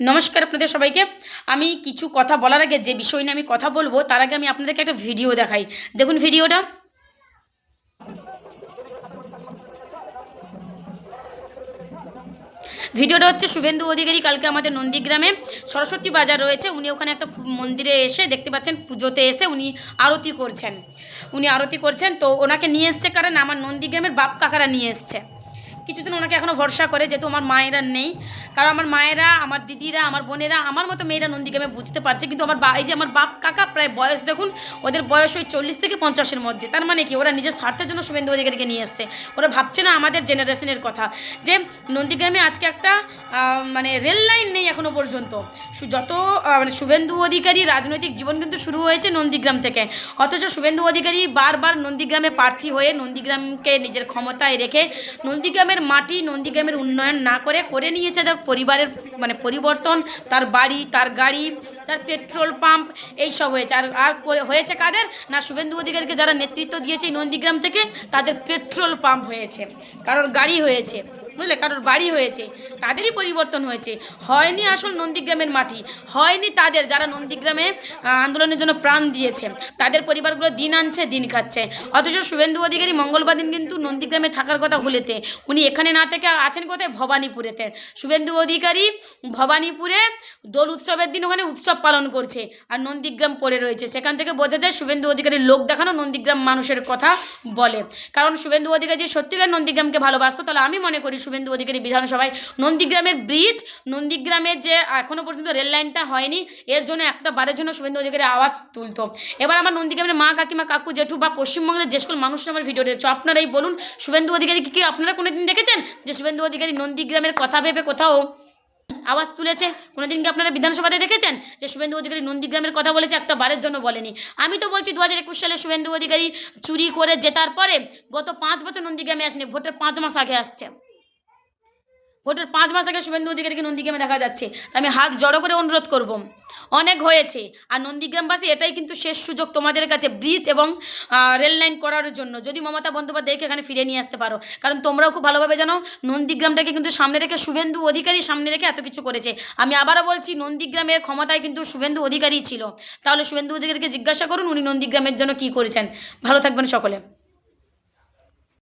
নমস্কার আপনাদের সবাইকে। আমি কিছু কথা বলার আগে, যে বিষয় নিয়ে আমি কথা বলবো তার আগে আমি আপনাদেরকে একটা ভিডিও দেখাই। দেখুন ভিডিওটা। ভিডিওটা হচ্ছে শুভেন্দু অধিকারী কালকে আমাদের নন্দীগ্রামে সরস্বতী বাজার রয়েছে, উনি ওখানে একটা মন্দিরে এসে দেখতে পাচ্ছেন, পুজোতে এসে উনি আরতি করছেন। তো ওনাকে নিয়ে এসছে কারণ আমার নন্দীগ্রামের বাপ কাকারা নিয়ে এসছে। কিছুদিন ওনাকে এখনও ভরসা করে, যেহেতু আমার মায়েরা নেই। কারণ আমার মায়েরা, আমার দিদিরা, আমার বোনেরা, আমার মতো মেয়েরা নন্দীগ্রামে বুঝতে পারছে, কিন্তু এই যে আমার বাপ কাকা প্রায় বয়স দেখুন, ওদের বয়স ওই 40 থেকে 50-এর মধ্যে। তার মানে কি, ওরা নিজের স্বার্থের জন্য শুভেন্দু অধিকারীকে নিয়ে এসছে। ওরা ভাবছে না আমাদের জেনারেশনের কথা, যে নন্দীগ্রামে আজকে একটা মানে রেল লাইন নেই এখনও পর্যন্ত। যত মানে শুভেন্দু অধিকারী রাজনৈতিক জীবন কিন্তু শুরু হয়েছে নন্দীগ্রাম থেকে, অথচ শুভেন্দু অধিকারী বারবার নন্দীগ্রামে প্রার্থী হয়ে নন্দীগ্রামকে নিজের ক্ষমতায় রেখে নন্দীগ্রামের মাটি, নন্দীগ্রামের উন্নয়ন না করে নিয়েছে তার পরিবারের মানে পরিবর্তন, তার বাড়ি, তার গাড়ি, তার পেট্রোল পাম্প, এই সব হয়েছে। আর হয়েছে কাদের না, শুভেন্দু অধিকারীকে যারা নেতৃত্ব দিয়েছে নন্দীগ্রাম থেকে, তাদের পেট্রোল পাম্প হয়েছে, কারোর গাড়ি হয়েছে, বুঝলে, কারোর বাড়ি হয়েছে, তাদেরই পরিবর্তন হয়েছে। হয়নি আসল নন্দীগ্রামের মাটি, হয়নি তাদের যারা নন্দীগ্রামে আন্দোলনের জন্য প্রাণ দিয়েছে, তাদের পরিবারগুলো দিন আনছে দিন খাচ্ছে। অথচ শুভেন্দু অধিকারী মঙ্গলবার দিন কিন্তু নন্দীগ্রামে থাকার কথা ভুলেতে, উনি এখানে না থেকে আছেন কোথায়, ভবানীপুরেতে। শুভেন্দু অধিকারী ভবানীপুরে দোল উৎসবের দিন ওখানে উৎসব পালন করছে, আর নন্দীগ্রাম পড়ে রয়েছে। সেখান থেকে বোঝা যায় শুভেন্দু অধিকারীর লোক দেখানো নন্দীগ্রাম মানুষের কথা বলে। কারণ শুভেন্দু অধিকারী যে সত্যিকার নন্দীগ্রামকে ভালোবাসতো, তাহলে আমি মনে করি শুভেন্দু অধিকারী বিধানসভায় নন্দীগ্রামের ব্রিজ, নন্দীগ্রামের যে এখনও পর্যন্ত রেল লাইনটা হয়নি, এর জন্য একটা বারের জন্য শুভেন্দু অধিকারী আওয়াজ তুলতো। এবার আমার নন্দীগ্রামের মা, কাকিমা, কাকু, জেঠু বা পশ্চিমবঙ্গের যে সকল মানুষ আমার ভিডিও দেখছো, আপনারাই বলুন, শুভেন্দু অধিকারী কি আপনারা কোনোদিন দেখেছেন যে শুভেন্দু অধিকারী নন্দীগ্রামের কথা ভেবে কোথাও আওয়াজ তুলেছে? কোনোদিন কি আপনারা বিধানসভাতে দেখেছেন যে শুভেন্দু অধিকারী নন্দীগ্রামের কথা বলেছে? একটা বারের জন্য বলেনি। আমি তো বলছি 2021 সালে শুভেন্দু অধিকারী চুরি করে জেতার পরে গত 5 বছর নন্দীগ্রামে আসেনি, ভোটের 5 মাস আগে আসছে। ভোটের 5 মাস আগে শুভেন্দু অধিকারীকে নন্দীগ্রামে দেখা যাচ্ছে। আমি হাত জড়ো করে অনুরোধ করব, অনেক হয়েছে। আর নন্দীগ্রামবাসী, এটাই কিন্তু শেষ সুযোগ তোমাদের কাছে ব্রিজ এবং রেল লাইন করার জন্য, যদি মমতা বন্দ্যোপাধ্যায়কে এখানে ফিরে নিয়ে আসতে পারো। কারণ তোমরাও খুব ভালোভাবে জানো নন্দীগ্রামটাকে কিন্তু সামনে রেখে শুভেন্দু অধিকারী সামনে রেখে এত কিছু করেছে। আমি আবারও বলছি, নন্দীগ্রামের ক্ষমতায় কিন্তু শুভেন্দু অধিকারী ছিল। তাহলে শুভেন্দু অধিকারীকে জিজ্ঞাসা করুন উনি নন্দীগ্রামের জন্য কী করেছেন। ভালো থাকবেন সকলে।